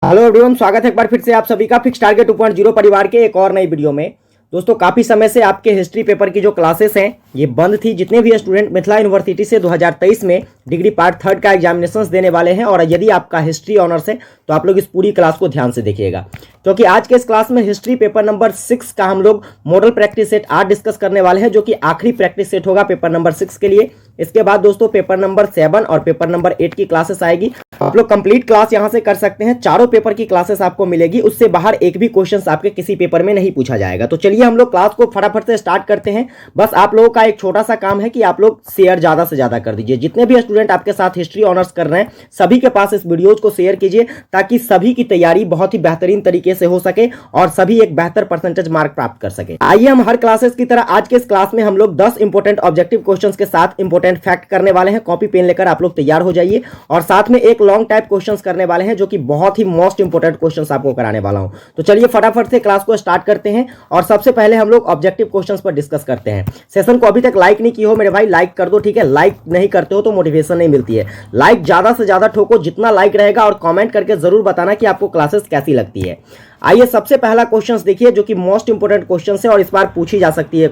Hello everyone, स्वागत है एक बार फिर से आप सभी का फिक्स टारगेट 2.0 परिवार के एक और नई वीडियो में। दोस्तों, काफ़ी समय से आपके हिस्ट्री पेपर की जो क्लासेस हैं ये बंद थी। जितने भी स्टूडेंट मिथिला यूनिवर्सिटी से 2023 में डिग्री पार्ट 3 का एग्जामिनेशंस देने वाले हैं और यदि आपका हिस्ट्री ऑनर्स है तो आप लोग इस पूरी क्लास को ध्यान से देखिएगा, क्योंकि आज के इस क्लास में हिस्ट्री पेपर नंबर 6 का हम लोग मॉडल प्रैक्टिस सेट 8 डिस्कस करने वाले हैं, जो कि आखिरी प्रैक्टिस सेट होगा पेपर नंबर 6 के लिए। इसके बाद दोस्तों पेपर नंबर 7 और पेपर नंबर 8 की क्लासेस आएगी। आप लोग कंप्लीट क्लास यहां से कर सकते हैं। चारों पेपर की क्लासेस आपको मिलेगी, उससे बाहर एक भी क्वेश्चंस आपके किसी पेपर में नहीं पूछा जाएगा। तो चलिए हम लोग क्लास को फटाफट से स्टार्ट करते हैं। बस आप लोगों का एक छोटा सा काम है कि आप लोग शेयर ज्यादा से ज्यादा कर दीजिए। जितने भी स्टूडेंट आपके साथ हिस्ट्री ऑनर्स कर रहे हैं सभी के पास इस वीडियोज को शेयर कीजिए, ताकि सभी की तैयारी बहुत ही बेहतरीन तरीके से हो सके और सभी एक बेहतर परसेंटेज मार्क प्राप्त कर सके। आइए हम हर क्लासेस की तरह आज के इस क्लास में हम लोग 10 इंपोर्टेंट ऑब्जेक्टिव क्वेश्चंस के साथ इंपोर्टेंट फैक्ट करने वाले हैं। कॉपी पेन लेकर आप लोग तैयार हो जाइए और साथ में एक लॉन्ग टाइप क्वेश्चंस करने वाले हैं, जो कि बहुत ही मोस्ट इंपोर्टेंट क्वेश्चंस आपको कराने वाला हूं। तो चलिए फटाफट से क्लास को स्टार्ट करते हैं और सबसे पहले हम लोग ऑब्जेक्टिव क्वेश्चंस पर डिस्कस करते हैं। सेशन को अभी तक लाइक नहीं की हो मेरे भाई, लाइक कर दो, ठीक है। लाइक नहीं करते हो तो मोटिवेशन नहीं मिलती है। लाइक ज्यादा से ज्यादा ठोको, जितना लाइक रहेगा, और कमेंट करके जरूर बताना कि आपको क्लासेस कैसी लगती है। आइए सबसे पहला क्वेश्चंस देखिए, जो कि मोस्ट इंपोर्टेंट क्वेश्चंस है और इस बार पूछी जा सकती है।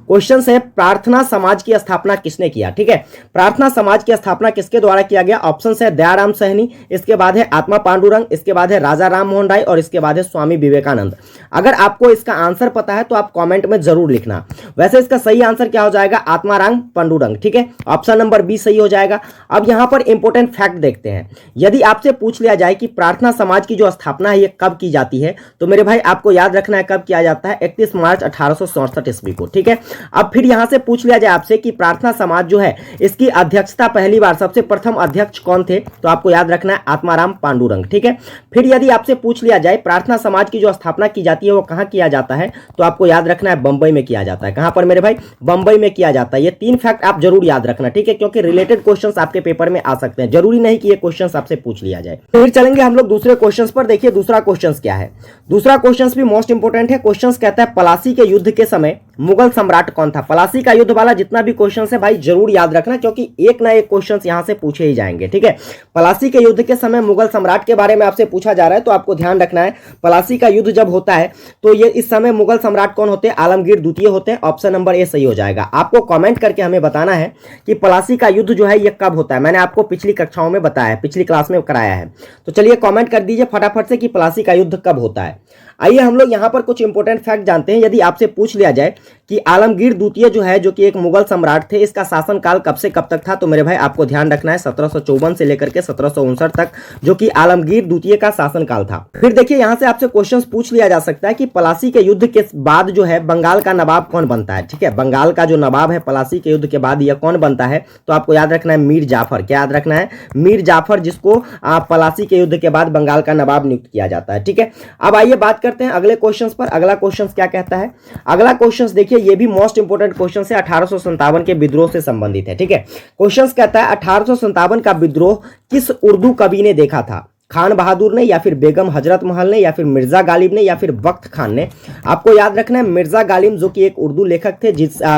क्वेश्चंस है, प्रार्थना समाज की स्थापना किसने किया? ठीक है, प्रार्थना समाज की स्थापना किसके द्वारा किया गया? ऑप्शन है दयाराम सहनी, इसके बाद है आत्मा पांडुरंग, इसके बाद है राजा राम मोहन राय और इसके बाद है स्वामी विवेकानंद। अगर आपको इसका आंसर पता है तो आप कमेंट में जरूर लिखना। वैसे इसका सही आंसर क्या हो जाएगा? आत्माराम पांडुरंग, ठीक है। ऑप्शन नंबर बी सही हो जाएगा। अब यहां पर इंपोर्टेंट फैक्ट देखते हैं। यदि आपसे पूछ लिया जाए कि प्रार्थना समाज की जो स्थापना है ये कब की जाती है, तो मेरे भाई आपको याद रखना है कब किया जाता है? 31 मार्च 1867 ईस्वी को, ठीक है। अब फिर यहां से पूछ लिया जाए आपसे कि प्रार्थना समाज जो है इसकी अध्यक्षता पहली बार सबसे प्रथम अध्यक्ष कौन थे, तो आपको याद रखना है आत्माराम पांडुरंग, ठीक है। फिर यदि आपसे पूछ लिया जाए प्रार्थना समाज की जो स्थापना की जाती है वो कहां किया जाता है, तो आपको याद रखना है बंबई में किया जाता है। कहां पर मेरे भाई? बंबई में किया जाता है। ये 3 फैक्ट आप जरूर याद रखना, ठीक है, क्योंकि रिलेटेड क्वेश्चंस आपके पेपर में आ सकते हैं। जरूरी नहीं कि ये क्वेश्चंस आपसे पूछ लिया जाए। फिर चलेंगे हम लोग दूसरे क्वेश्चंस पर। देखिए दूसरा क्वेश्चंस क्या है। दूसरा क्वेश्चंस भी मोस्ट इंपोर्टेंट है। क्वेश्चंस कहता है पलासी के युद्ध के समय मुगल सम्राट कौन था? पलासी का युद्ध वाला जितना भी क्वेश्चंस है भाई जरूर याद रखना, क्योंकि एक ना एक क्वेश्चंस यहां से पूछे ही जाएंगे, ठीक है। पलासी के युद्ध के समय मुगल सम्राट के बारे में आपसे पूछा जा रहा है, तो आपको ध्यान रखना है पलासी का युद्ध जब होता है तो ये इस समय मुगल सम्राट कौन होते हैं? आलमगीर द्वितीय होते हैं। ऑप्शन नंबर ए सही हो जाएगा। आपको कमेंट करके हमें बताना है कि पलासी का युद्ध जो है ये कब होता है। मैंने आपको पिछली कक्षाओं में बताया है, पिछली क्लास में कराया है। तो चलिए कमेंट कर दीजिए फटाफट से कि पलासी का युद्ध कब होता है। आइए हम लोग यहां पर कुछ इंपोर्टेंट फैक्ट जानते हैं। यदि आपसे पूछ लिया जाए कि आलमगीर द्वितीय जो है, जो कि एक मुगल सम्राट थे, इसका शासनकाल कब से कब तक था, तो मेरे भाई आपको ध्यान रखना है 1754 से लेकर के 1759 तक, जो कि आलमगीर द्वितीय का शासनकाल था। फिर देखिए यहां से आपसे क्वेश्चंस पूछ लिया जा सकता है कि पलासी के युद्ध के बाद जो है बंगाल का नवाब कौन बनता है, ठीक है। बंगाल का जो नवाब है पलासी के युद्ध के बाद यह कौन बनता है, तो आपको याद रखना है मीर जाफर। क्या याद रखना है? मीर जाफर, जिसको पलासी के युद्ध के बाद बंगाल का नवाब नियुक्त किया जाता है, ठीक है। अब आइए बात करते हैं अगले क्वेश्चंस पर। अगला क्वेश्चंस क्या कहता है? अगला क्वेश्चंस देखिए, ये भी मोस्ट इंपोर्टेंट क्वेश्चन है, 1857 के विद्रोह से संबंधित है, ठीक है। क्वेश्चंस कहता है 1857 का विद्रोह किस उर्दू कवि ने देखा था? खान बहादुर ने, या फिर बेगम हजरत महल ने, या फिर मिर्जा गालिब ने, या फिर वक्त खान ने। आपको याद रखना है मिर्जा गालिब, जो कि एक उर्दू लेखक थे,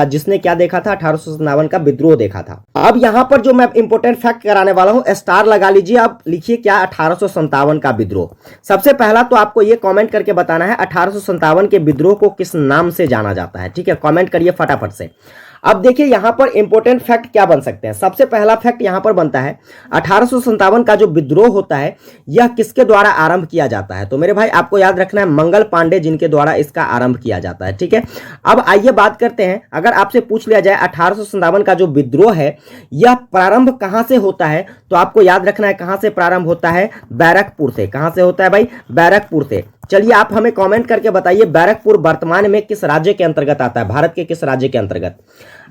जिसने क्या देखा था? 1857 का विद्रोह देखा था। अब यहां पर जो मैं इंपोर्टेंट फैक्ट कराने वाला हूं, स्टार लगा लीजिए। आप लिखिए क्या? 1857 का विद्रोह। सबसे पहला तो आपको यह कमेंट करके बताना है 1857 के विद्रोह को किस नाम से जाना जाता है, ठीक है। कमेंट करिए फटाफट से। अब देखिए यहां पर इंपोर्टेंट फैक्ट क्या बन सकते हैं। सबसे पहला फैक्ट यहां पर बनता है 1857 का जो विद्रोह होता है यह किसके द्वारा आरंभ किया जाता है, तो मेरे भाई आपको याद रखना है मंगल पांडे, जिनके द्वारा इसका आरंभ किया जाता है, ठीक है। अब आइए बात करते हैं, अगर आपसे पूछ लिया जाए 1857 का जो विद्रोह है यह प्रारंभ कहां से होता है, तो आपको याद रखना है कहां से प्रारंभ होता है? बैरकपुर से। कहां से होता है भाई? बैरकपुर से। चलिए आप हमें कमेंट करके बताइए बैरकपुर वर्तमान में किस राज्य के अंतर्गत आता है? भारत के किस राज्य के अंतर्गत?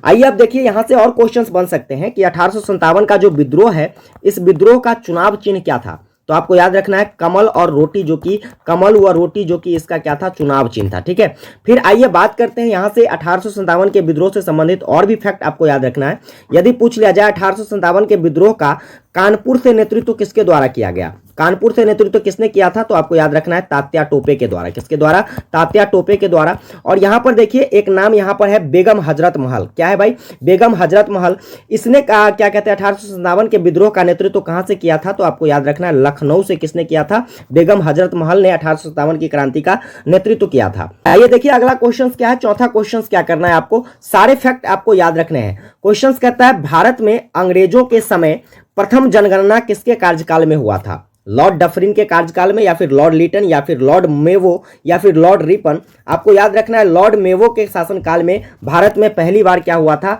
आइए अब देखिए यहां से और क्वेश्चंस बन सकते हैं कि 1857 का जो विद्रोह है, इस विद्रोह का चुनाव चिन्ह क्या था, तो आपको याद रखना है कमल और रोटी, जो कि कमल व रोटी जो कि इसका क्या था? चुनाव चिन्ह था, ठीक है। फिर आइए बात करते हैं यहां से 1857 के विद्रोह से संबंधित और भी फैक्ट आपको याद रखना है। यदि पूछ लिया जाए 1857 के विद्रोह का कानपुर से नेतृत्व किसके द्वारा किया गया, कानपुर से नेतृत्व किसने किया था? तो आपको याद रखना है तात्या टोपे के द्वारा। किसके द्वारा? तात्या टोपे के द्वारा। और यहां पर देखिए एक नाम यहां पर है बेगम हजरत महल। क्या है भाई? बेगम हजरत महल। इसने क्या कहते हैं 1857 के विद्रोह का नेतृत्व कहां से किया था? तो आपको याद रखना है लखनऊ से किसने किया था? बेगम हजरत महल ने 1857 की क्रांति का नेतृत्व किया था। आइए देखिए अगला क्वेश्चन क्या है। चौथा क्वेश्चन क्या करना है आपको? सारे फैक्ट आपको याद रखने हैं। क्वेश्चन कहता है भारत में अंग्रेजों के समय प्रथम जनगणना किसके कार्यकाल में हुआ था? लॉर्ड डफरिन के कार्यकाल में, या फिर लॉर्ड लिटन, या फिर लॉर्ड मेवो, या फिर लॉर्ड रिपन? आपको याद रखना है लॉर्ड मेवो के शासनकाल में भारत में पहली बार क्या हुआ था?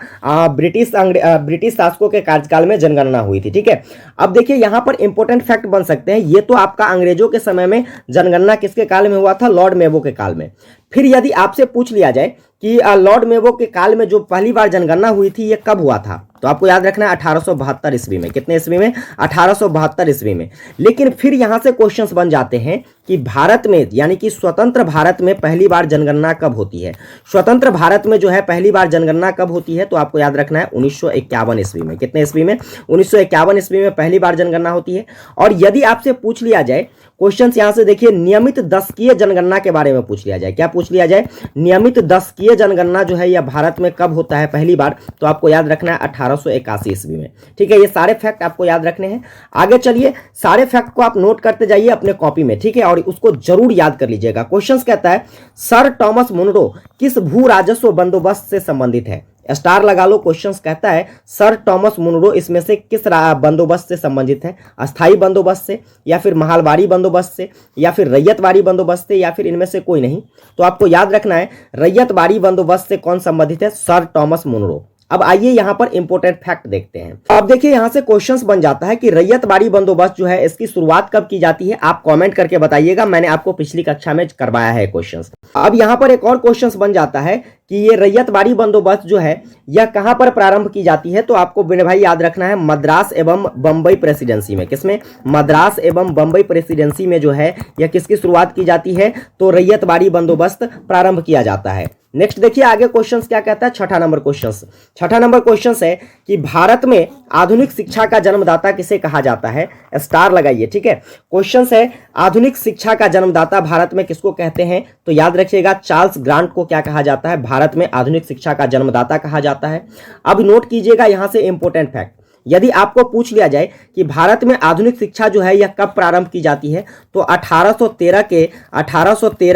ब्रिटिश शासकों के कार्यकाल में जनगणना हुई थी। ठीक है, अब देखिए यहां पर इंपॉर्टेंट फैक्ट बन सकते हैं। ये तो आपका अंग्रेजों के समय में जनगणना किसके काल में हुआ था? लॉर्ड मेवो के काल में। फिर यदि आपसे पूछ लिया जाए कि लॉर्ड मेवो के काल में जो पहली बार जनगणना हुई थी ये कब हुआ था? तो आपको याद रखना है 1872 ईस्वी में। कितने ईस्वी में? 1872 ईस्वी में। लेकिन फिर यहां से क्वेश्चंस बन जाते हैं कि भारत में यानी कि स्वतंत्र भारत में पहली बार जनगणना कब होती है? स्वतंत्र भारत में जो है पहली बार जनगणना कब होती है? तो आपको याद रखना है 1951 ईस्वी में। कितने ईस्वी में? 1951 ईस्वी में पहली बार जनगणना होती है। और यदि आपसे पूछ लिया जाए क्वेश्चंस यहां से देखिए नियमित दशकीय जनगणना के बारे में पूछ लिया जाए। क्या पूछ लिया जाए? नियमित दशकीय जनगणना जो है यह भारत में कब होता है पहली बार? तो आपको याद रखना है 1881 ईस्वी में। ठीक है, ये सारे फैक्ट आपको याद रखने हैं। आगे चलिए, सारे फैक्ट को आप नोट करते जाइए अपने कॉपी में। ठीक है, और उसको जरूर याद कर लीजिएगा। क्वेश्चन कहता है सर टॉमस मुनरो किस भू राजस्व बंदोबस्त से संबंधित है? स्टार लगा लो। क्वेश्चन कहता है सर टॉमस मुनरो इसमें से किस बंदोबस्त से संबंधित है? अस्थाई बंदोबस्त से, या फिर महलबारी बंदोबस्त से, या फिर रैयतवाड़ी बंदोबस्त से, या फिर इनमें से कोई नहीं? तो आपको याद रखना है रैयतवाड़ी बंदोबस्त से कौन संबंधित है? Sir Thomas Munro. अब आइए यहां पर इंपॉर्टेंट फैक्ट देखते हैं। अब देखिए यहां से क्वेश्चंस बन जाता है कि रैयतवाड़ी बंदोबस्त जो है इसकी शुरुआत कब की जाती है? आप कमेंट करके बताइएगा, मैंने आपको पिछली कक्षा में करवाया है क्वेश्चंस। अब यहां पर एक और क्वेश्चंस बन जाता है कि ये रैयतवाड़ी बंदोबस्त जो है यह कहां पर प्रारंभ की जाती है? तो आपको मेरे भाई याद रखना है मद्रास एवं बंबई प्रेसिडेंसी में। किसमें? मद्रास एवं बंबई प्रेसिडेंसी में जो है यह किसकी शुरुआत की जाती है? तो रैयतवाड़ी बंदोबस्त प्रारंभ किया जाता है। नेक्स्ट देखिए आगे क्वेश्चंस क्या कहता है। छठा नंबर क्वेश्चन है कि भारत में आधुनिक शिक्षा का जन्मदाता किसे कहा जाता है? स्टार लगाइए। ठीक है, क्वेश्चन है आधुनिक शिक्षा का जन्मदाता भारत में किसको कहते हैं? तो याद रखिएगा चार्ल्स ग्रांट को क्या कहा जाता है? भारत में आधुनिक शिक्षा का जन्मदाता कहा जाता है। अब नोट कीजिएगा यहां से इंपॉर्टेंट फैक्ट। यदि आपको पूछ लिया जाए कि भारत में आधुनिक शिक्षा जो है यह कब प्रारंभ की जाती है? तो 1813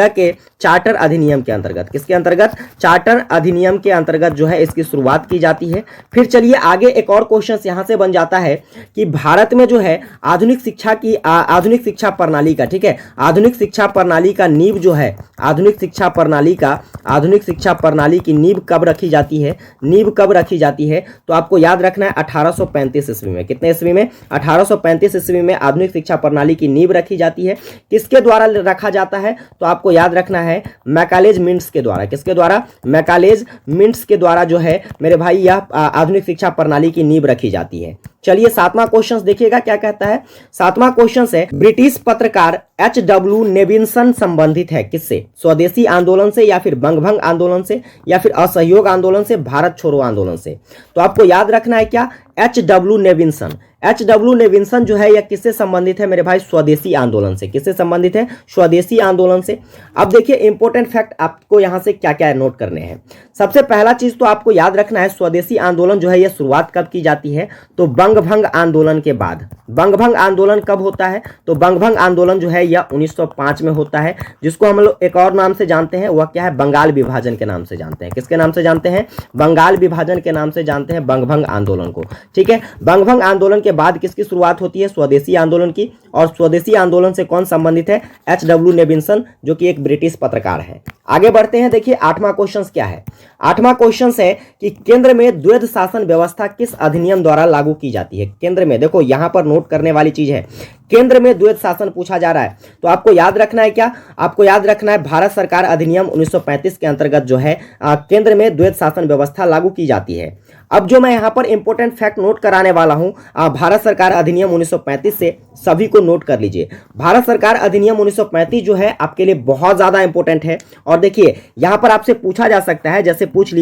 के चार्टर अधिनियम के अंतर्गत। किसके अंतर्गत? चार्टर अधिनियम के अंतर्गत जो है इसकी शुरुआत की जाती है। फिर चलिए आगे एक और क्वेश्चन यहां से बन जाता है कि भारत में जो है आधुनिक शिक्षा प्रणाली का, ठीक है, आधुनिक शिक्षा प्रणाली का नींव जो है, आधुनिक शिक्षा प्रणाली की नींव कब रखी जाती है? तो आपको याद रखना है 1835 ईस्वी में। कितने ईस्वी में? 1835 ईस्वी में आधुनिक शिक्षा प्रणाली की नींव रखी जाती है। किसके द्वारा रखा जाता है? तो आपको याद रखना है मैकालेज मिंट्स के द्वारा। किसके द्वारा? मैकालेज मिंट्स के द्वारा जो है मेरे भाई यह आधुनिक शिक्षा प्रणाली की नींव रखी जाती है। चलिए सातवां क्वेश्चन देखिएगा क्या कहता है। सातवां क्वेश्चन है ब्रिटिश पत्रकार H.W. नेविन्सन संबंधित है किससे? स्वदेशी आंदोलन से, या फिर बंगभंग आंदोलन से, या फिर असहयोग आंदोलन से, भारत छोड़ो आंदोलन से? तो आपको याद रखना है क्या? H.W. नेविन्सन जो है यह किससे संबंधित है मेरे भाई? स्वदेशी आंदोलन से। किससे संबंधित है? स्वदेशी आंदोलन से। अब देखिए इंपॉर्टेंट फैक्ट आपको यहां से क्या क्या नोट करने हैं। सबसे पहला चीज तो आपको याद रखना है स्वदेशी आंदोलन जो है यह शुरुआत कब की जाती है? तो बंगभंग आंदोलन के बाद। बंगभंग आंदोलन कब होता है? तो बंगभंग आंदोलन जो है यह 1905 में होता है, जिसको हम लोग एक और नाम से जानते हैं, वह क्या है? बंगाल विभाजन के नाम से जानते हैं। किसके नाम से जानते हैं? बंगाल विभाजन के नाम से जानते हैं बंगभंग आंदोलन को। ठीक है, बंगभंग आंदोलन के बाद किसकी शुरुआत होती है? स्वदेशी आंदोलन की। और स्वदेशी आंदोलन से कौन संबंधित है? H.W. नेविन्सन, जो कि एक ब्रिटिश पत्रकार है। आगे बढ़ते हैं, देखिए आठवां क्वेश्चन क्या है। आठवां क्वेश्चन है कि केंद्र में द्वैध शासन व्यवस्था किस अधिनियम द्वारा लागू की जाती है? केंद्र में, देखो यहां पर नोट करने वाली चीज है, केंद्र में द्वैध शासन पूछा जा रहा है। तो आपको याद रखना है क्या? आपको याद रखना है भारत सरकार अधिनियम 1935 के अंतर्गत जो है केंद्र में द्वैध शासन व्यवस्था लागू की जाती है। अब जो मैं यहाँ पर इंपॉर्टेंट फैक्ट नोट कराने वाला हूँ, भारत सरकार अधिनियम 1935 से सभी को नोट कर लीजिए। भारत सरकार अधिनियम 1935 जो है आपके लिए बहुत ज्यादा इंपॉर्टेंट है। और देखिए यहाँ पर आपसे पूछा जा सकता है, जैसे पूछ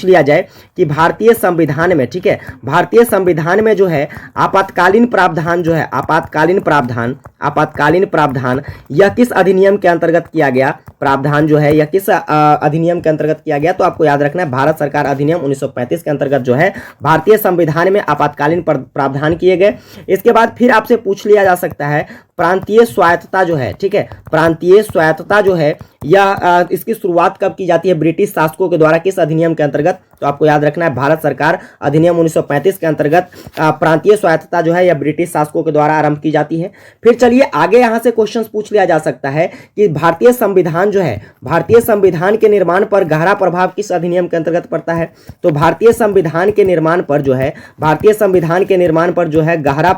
लिया जाए कि भारतीय संविधान में, ठीक है, भारतीय संविधान में जो है आपातकालीन प्रावधान जो है, आपातकालीन प्रावधान यह किस अधिनियम के अंतर्गत किया गया, प्रावधान जो है यह किस अधिनियम के अंतर्गत किया गया, तो आपको याद रखना है भारत सरकार अधिनियम 1935 के अंतर्गत जो है भारतीय संविधान में आपातकालीन प्रावधान किए गए। इसके बाद फिर आपसे पूछ लिया जा सकता है प्रांतीय स्वायत्तता जो है, ठीक है, प्रांतीय स्वायत्तता जो है यह इसकी शुरुआत कब की जाती है, ब्रिटिश शासकों के द्वारा, किस अधिनियम के अंतर्गत, तो आपको याद रखना है भारत सरकार अधिनियम 1935 के अंतर्गत प्रांतीय स्वायत्तता जो है यह ब्रिटिश शासकों के द्वारा आरंभ की जाती है। फिर चलिए आगे यहां से क्वेश्चन पूछ लिया जा सकता है कि भारतीय संविधान जो है, भारतीय संविधान के निर्माण पर गहरा प्रभाव किस अधिनियम के अंतर्गत पड़ता है, तो भारतीय संविधान के निर्माण पर जो है, भारतीय संविधान के निर्माण पर जो है गहरा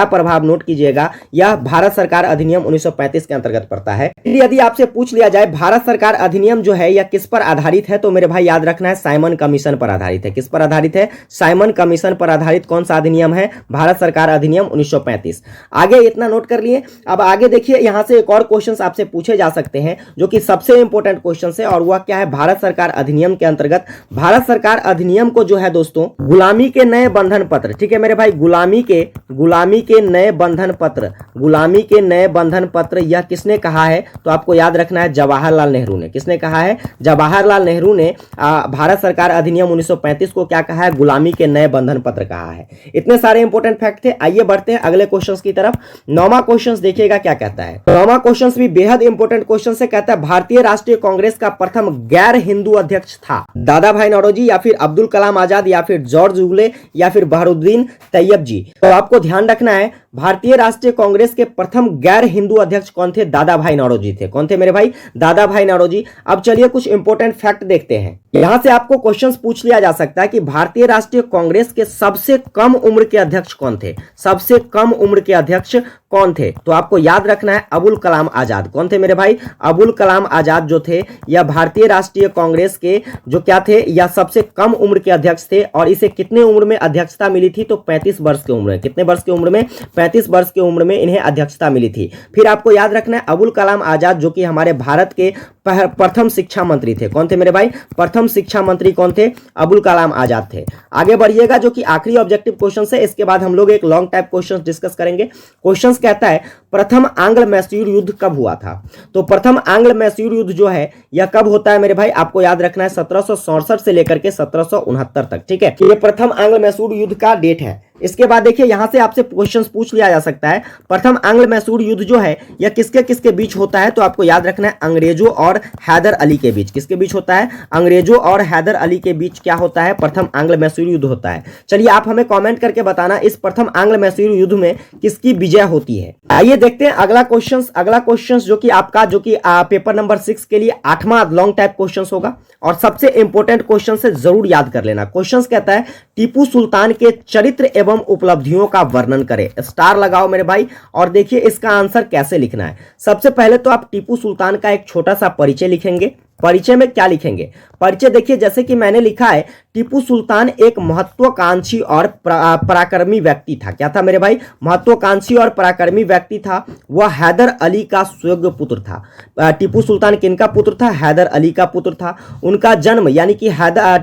प्रभाव नोट कीजिएगा, यह भारत सरकार अधिनियम 1935 के अंतर्गत पड़ता है। यदि आपसे पूछ लिया जाए भारत सरकार अधिनियम जो है यह किस पर आधारित है, तो मेरे भाई याद रखना है साइमन कमीशन पर आधारित है। किस पर आधारित है, साइमन कमीशन पर आधारित कौन सा अधिनियम है, भारत सरकार अधिनियम 1935। आगे इतना नोट कर लिए। अब आगे देखिए यहां से एक और क्वेश्चन आपसे पूछे जा सकते हैं जो कि सबसे इंपॉर्टेंट क्वेश्चन है, और वह क्या है, भारत सरकार अधिनियम के अंतर्गत, भारत सरकार अधिनियम को जो है दोस्तों गुलामी के नए बंधन पत्र, ठीक है मेरे भाई, गुलामी के नए बंधन पत्र, गुलामी के नए बंधन पत्र यह किसने कहा है, तो आपको याद रखना है जवाहरलाल नेहरू ने। किसने कहा है, जवाहरलाल नेहरू ने भारत सरकार अधिनियम 1935 को क्या कहा है, गुलामी के नए बंधन पत्र कहा है। इतने सारे इंपॉर्टेंट फैक्ट थे। आइए बढ़ते हैं अगले क्वेश्चंस की तरफ। 9वां क्वेश्चन देखिएगा क्या कहता है। 9वां क्वेश्चन भी बेहद इंपॉर्टेंट क्वेश्चन से कहता है भारतीय राष्ट्रीय कांग्रेस का प्रथम गैर हिंदू अध्यक्ष था दादा भाई नौरोजी या फिर अब्दुल कलाम आजाद या फिर जॉर्ज उगले या फिर बहरुद्दीन तैयब जी। तो आपको ध्यान रखना है भारतीय राष्ट्रीय कांग्रेस के प्रथम गैर हिंदू अध्यक्ष कौन थे, दादा भाई नौरोजी थे। कौन थे मेरे भाई, दादा भाई नौरोजी। अब चलिए कुछ इंपॉर्टेंट फैक्ट देखते हैं। यहां से आपको क्वेश्चंस पूछ लिया जा सकता है कि भारतीय राष्ट्रीय कांग्रेस के सबसे कम उम्र के अध्यक्ष कौन थे, सबसे कम उम्र के अध्यक्ष कौन थे, तो आपको याद रखना है अबुल कलाम आजाद। कौन थे मेरे भाई, अबुल कलाम आजाद जो थे यह भारतीय राष्ट्रीय कांग्रेस के जो क्या थे, यह सबसे कम उम्र के अध्यक्ष थे। और इसे कितने उम्र में अध्यक्षता मिली थी, तो 35 वर्ष की उम्र में। कितने वर्ष की उम्र में, 35 वर्ष की उम्र में इन्हें अध्यक्षता मिली थी। फिर आपको याद रखना है अबुल कलाम आजाद जो कि हमारे भारत के प्रथम शिक्षा मंत्री थे। कौन थे मेरे भाई, प्रथम शिक्षा मंत्री कौन थे, अबुल कलाम आजाद थे। आगे बढ़िएगा जो कि आखिरी ऑब्जेक्टिव क्वेश्चन है, इसके बाद हम लोग एक लॉन्ग टाइप क्वेश्चन डिस्कस करेंगे। क्वेश्चन कहता है प्रथम आंग्ल मैसूर युद्ध कब हुआ था, तो प्रथम आंग्ल मैसूर युद्ध जो है यह कब होता है मेरे भाई, आपको याद रखना है 1767 से लेकर के 1769 तक। ठीक है, ये प्रथम आंग्ल मैसूर युद्ध का डेट है। इसके बाद देखिए यहां से आपसे क्वेश्चन पूछ लिया जा सकता है प्रथम आंग्ल मैसूर युद्ध जो है यह किसके किसके बीच होता है, तो आपको याद रखना है अंग्रेजों और हैदर अली के बीच। किसके बीच होता है, अंग्रेजों और हैदर अली के बीच क्या होता है, प्रथम आंग्ल मैसूर युद्ध होता है। चलिए आप हमें कमेंट करके बताना इस प्रथम आंग्ल मैसूर युद्ध में किसकी विजय होती है। आइए देखते हैं अगला क्वेश्चन जो कि आपका पेपर नंबर 6 के लिए 8वां लॉन्ग टाइप क्वेश्चन होगा और सबसे इंपॉर्टेंट क्वेश्चन से जरूर याद कर लेना। क्वेश्चन कहता है टीपू सुल्तान के चरित्र एवं उपलब्धियों का वर्णन करें। स्टार लगाओ मेरे भाई और देखिए इसका आंसर कैसे लिखना है। सबसे पहले तो आप टीपू सुल्तान का एक छोटा सा परिचय लिखेंगे। परिचय में क्या लिखेंगे, परिचय देखिए जैसे कि मैंने लिखा है टीपू सुल्तान एक महत्वाकांक्षी और पराक्रमी व्यक्ति था। क्या था मेरे भाई, महत्वाकांक्षी और पराक्रमी व्यक्ति था। वह हैदर अली का सुयोग्य पुत्र था। टीपू सुल्तान किनका पुत्र था, हैदर अली का पुत्र था। उनका जन्म यानी कि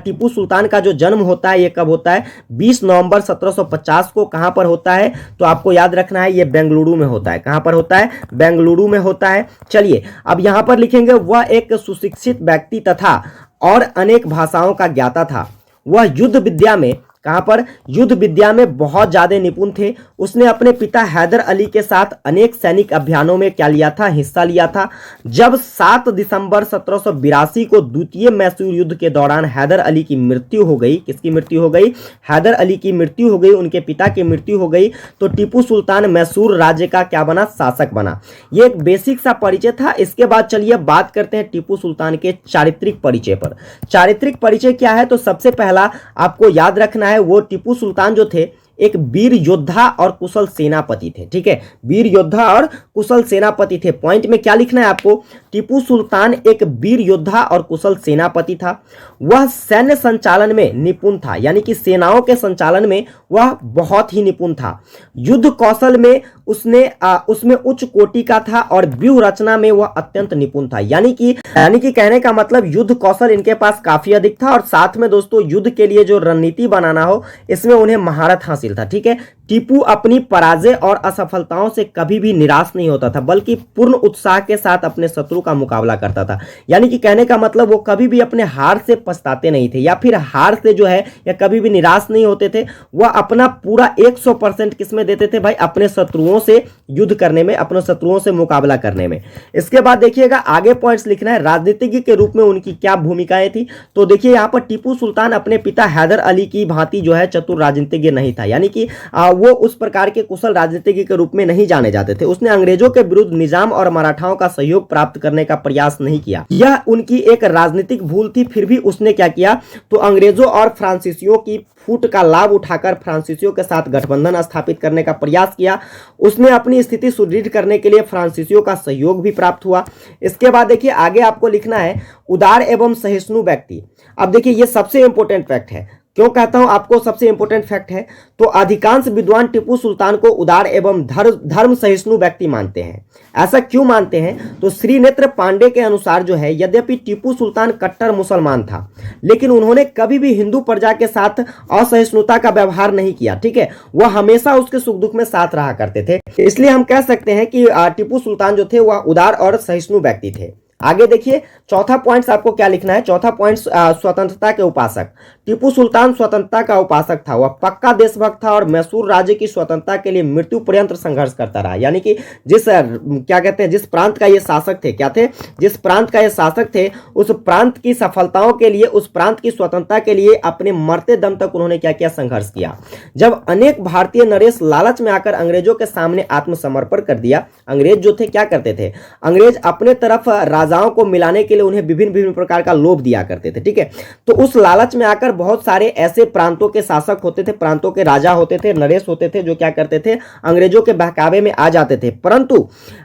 टीपू सुल्तान का जो जन्म होता है ये कब होता है, 20 नवंबर 1750 को। कहां पर होता है, तो आपको याद रखना है ये बेंगलुरु में होता है। कहां पर होता है, बेंगलुरु में होता है। चलिए अब यहां पर लिखेंगे वह एक सुशिक्षित व्यक्ति तथा और अनेक भाषाओं का ज्ञाता था। वह युद्ध विद्या में, कहां पर, युद्ध विद्या में बहुत ज्यादा निपुण थे। उसने अपने पिता हैदर अली के साथ अनेक सैनिक अभियानों में क्या लिया था, हिस्सा लिया था। जब 7 दिसंबर 1782 को द्वितीय मैसूर युद्ध के दौरान हैदर अली की मृत्यु हो गई, किसकी मृत्यु हो गई, हैदर अली की मृत्यु हो गई, उनके पिता की मृत्यु हो गई, तो टीपू सुल्तान मैसूर राज्य का क्या बना, शासक बना। ये एक बेसिक सा परिचय था। इसके बाद चलिए बात करते हैं टीपू सुल्तान के चारित्रिक परिचय पर। चारित्रिक परिचय क्या है, तो सबसे पहला आपको याद रखना है वो टीपू सुल्तान जो थे एक वीर योद्धा और कुशल सेनापति थे। ठीक है, वीर योद्धा और कुशल सेनापति थे। पॉइंट में क्या लिखना है आपको, टीपू सुल्तान एक वीर योद्धा और कुशल सेनापति था। वह सैन्य संचालन में निपुण था, यानी कि सेनाओं के संचालन में वह बहुत ही निपुण था। युद्ध कौशल में उसमें उच्च कोटि का था और व्यूह रचना में वह अत्यंत निपुण था। यानी कि कहने का मतलब युद्ध कौशल इनके पास काफी अधिक था और साथ में दोस्तों युद्ध के लिए जो रणनीति बनाना हो इसमें उन्हें महारत हासिल था। ठीक है, टीपू अपनी पराजय और असफलताओं से कभी भी निराश नहीं होता था, बल्कि पूर्ण उत्साह के साथ अपने शत्रु का मुकाबला करता था। यानी कि कहने का मतलब वो कभी भी अपने हार से पछताते नहीं थे, या फिर हार से जो है या कभी भी निराश नहीं होते थे। वह अपना पूरा 100% किसमें देते थे भाई, अपने शत्रुओं से युद्ध करने में, अपने शत्रुओं से मुकाबला करने में। इसके बाद देखिएगा आगे पॉइंट्स लिखना है, राजनीतिज्ञ के रूप में उनकी क्या भूमिकाएं थी। तो देखिए यहाँ पर टीपू सुल्तान अपने पिता हैदर अली की भांति जो है चतुर राजनीतिज्ञ नहीं था, यानी कि वो उस प्रकार के कुशल राजनीतिज्ञ के रूप में नहीं जाने जाते थे। उसने अंग्रेजों के विरुद्ध निजाम और मराठाओं का सहयोग प्राप्त करने का प्रयास नहीं किया। यह उनकी एक राजनीतिक भूल थी। फिर भी उसने क्या किया, तो अंग्रेजों और फ्रांसीसियों की फूट का लाभ उठाकर फ्रांसीसियों के साथ गठबंधन स्थापित करने का प्रयास किया। उसने अपनी स्थिति सुदृढ़ करने के लिए फ्रांसीसियों का सहयोग भी प्राप्त हुआ। इसके बाद देखिए आगे आपको लिखना है उदार एवं सहिष्णु व्यक्ति। अब देखिए ये सबसे इंपॉर्टेंट फैक्ट है। क्यों कहता हूं आपको सबसे इंपॉर्टेंट फैक्ट है, तो अधिकांश विद्वान टीपू सुल्तान को उदार एवं धर्म सहिष्णु व्यक्ति मानते हैं। ऐसा क्यों मानते हैं, तो श्रीनेत्र पांडे के अनुसार जो है, यद्यपि टीपू सुल्तान कट्टर मुसलमान था, लेकिन उन्होंने कभी भी हिंदू प्रजा के साथ असहिष्णुता का व्यवहार नहीं किया। ठीक है, वह हमेशा उसके सुख दुख में साथ रहा करते थे। इसलिए हम कह सकते हैं कि टीपू सुल्तान जो थे वह उदार और सहिष्णु व्यक्ति थे। आगे देखिए चौथा पॉइंट आपको क्या लिखना है, चौथा पॉइंट स्वतंत्रता के उपासक। टीपू सुल्तान स्वतंत्रता का उपासक था। वह पक्का देशभक्त था और मैसूर राज्य की स्वतंत्रता के लिए मृत्यु पर्यंत संघर्ष करता रहा। यानी कि जिस प्रांत का ये शासक थे, क्या थे, जिस प्रांत का ये शासक थे, उस प्रांत की सफलताओं के लिए, उस प्रांत की स्वतंत्रता के लिए अपने मरते दम तक उन्होंने क्या किया, संघर्ष किया। जब अनेक भारतीय नरेश लालच में आकर अंग्रेजों के सामने आत्मसमर्पण कर दिया, अंग्रेज जो थे क्या करते थे, अंग्रेज अपने तरफ राजाओं को मिलाने के लिए उन्हें विभिन्न प्रकार का लोभ दिया करते थे। ठीक है, तो उस लालच में आकर बहुत सारे ऐसे प्रांतों के शासक होते थे, प्रांतों के राजा होते थे, नरेश होते थे, जो क्या करते थे, अंग्रेजों के बहकावे में आ जाते थे, परंतु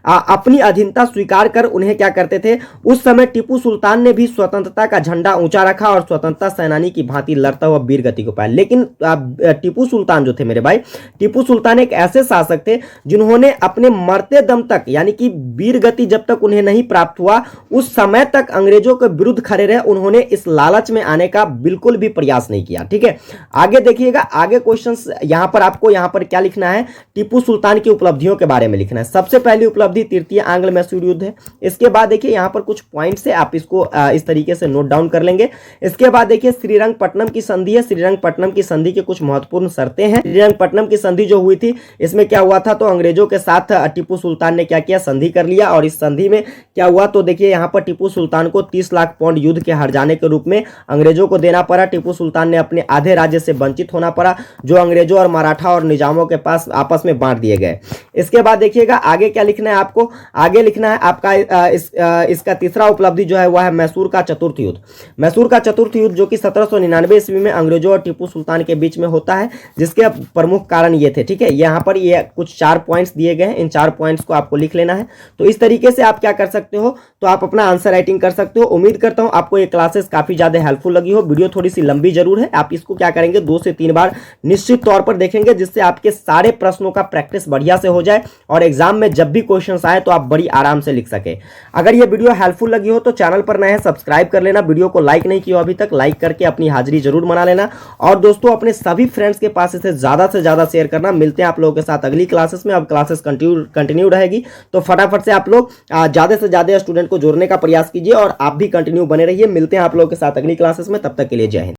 अपनी अधीनता स्वीकार कर उन्हें क्या करते थे, उस समय टीपू सुल्तान ने भी स्वतंत्रता का झंडा ऊंचा रखा और स्वतंत्रता सेनानी की भांति लड़ता हुआ वीर गति को पाया। लेकिन टीपू सुल्तान जो थे मेरे भाई, टीपू सुल्तान एक ऐसे शासक थे जिन्होंने अपने मरते दम तक, यानी कि वीर गति जब तक उन्हें नहीं प्राप्त हुआ, उस समय तक अंग्रेजों के विरुद्ध खड़े रहे। उन्होंने इस लालच में आने का बिल्कुल भी प्रयास नहीं किया। ठीक है, आगे देखिएगा, आगे क्वेश्चंस यहां पर आपको यहां पर क्या लिखना है, टीपू सुल्तान की उपलब्धियों के बारे में लिखना है। सबसे पहली उपलब्धि तृतीय आंग्ल मैसूर युद्ध है। इसके बाद देखिए यहां पर कुछ पॉइंट्स है, आप इसको इस तरीके से नोट डाउन कर लेंगे। इसके बाद देखिए श्रीरंगपट्टनम की संधि है। श्रीरंगपट्टनम की संधि के कुछ महत्वपूर्ण शर्तें हैं। श्रीरंगपट्टनम की संधि जो हुई थी, इसमें क्या हुआ था, तो अंग्रेजों के साथ टीपू सुल्तान ने क्या किया, संधि कर लिया। और इस संधि में क्या हुआ, तो देखिए यहां पर टीपू सुल्तान को 30 लाख पाउंड युद्ध के हार जाने के रूप में अंग्रेजों को देना पड़ा। टीपू सुल्तान ने अपने आधे राज्य से वंचित होना पड़ा, जो अंग्रेजों और मराठा और निजामों के पास आपस में बांट दिए गए। इसके बाद देखिएगा आगे क्या लिखना है आपको, आगे लिखना है आपका इसका तीसरा उपलब्धि जो है वह है मैसूर का चतुर्थ युद्ध। मैसूर का चतुर्थ युद्ध जो कि 1799 ईस्वी में अंग्रेजों और टीपू सुल्तान के बीच में होता है, जिसके प्रमुख कारण ये थे। ठीक है, यहाँ पर ये कुछ 4 पॉइंट्स दिए गए हैं, इन 4 पॉइंट्स को आपको लिख लेना है। तो इस तरीके से आप क्या कर सकते हो, तो आप अपना आंसर राइटिंग कर सकते हो। उम्मीद करता हूं आपको ये क्लासेस काफी ज्यादा हेल्पफुल लगी हो। वीडियो थोड़ी सी लंबी जरूर है, आप इसको क्या करेंगे 2 से 3 बार निश्चित तौर पर देखेंगे, जिससे आपके सारे प्रश्नों का प्रैक्टिस बढ़िया से हो जाए और एग्जाम में जब भी क्वेश्चंस आए तो आप बड़ी आराम से लिख सके। अगर ये वीडियो हेल्पफुल लगी हो तो चैनल पर नए हैं सब्सक्राइब कर लेना। वीडियो को लाइक नहीं किया अभी तक, लाइक करके अपनी हाजिरी जरूर बना लेना। और दोस्तों अपने सभी फ्रेंड्स के पास इसे ज्यादा से ज्यादा शेयर करना। मिलते हैं आप लोगों के साथ अगली क्लासेस में। अब क्लासेस कंटिन्यू रहेगी, तो फटाफट से आप लोग ज्यादा से ज्यादा स्टूडेंट को जोड़ने का प्रयास कीजिए और आप भी कंटिन्यू बने रहिए। मिलते हैं आप लोगों के साथ अगली क्लासेस में, तब तक के लिए जय हिंद।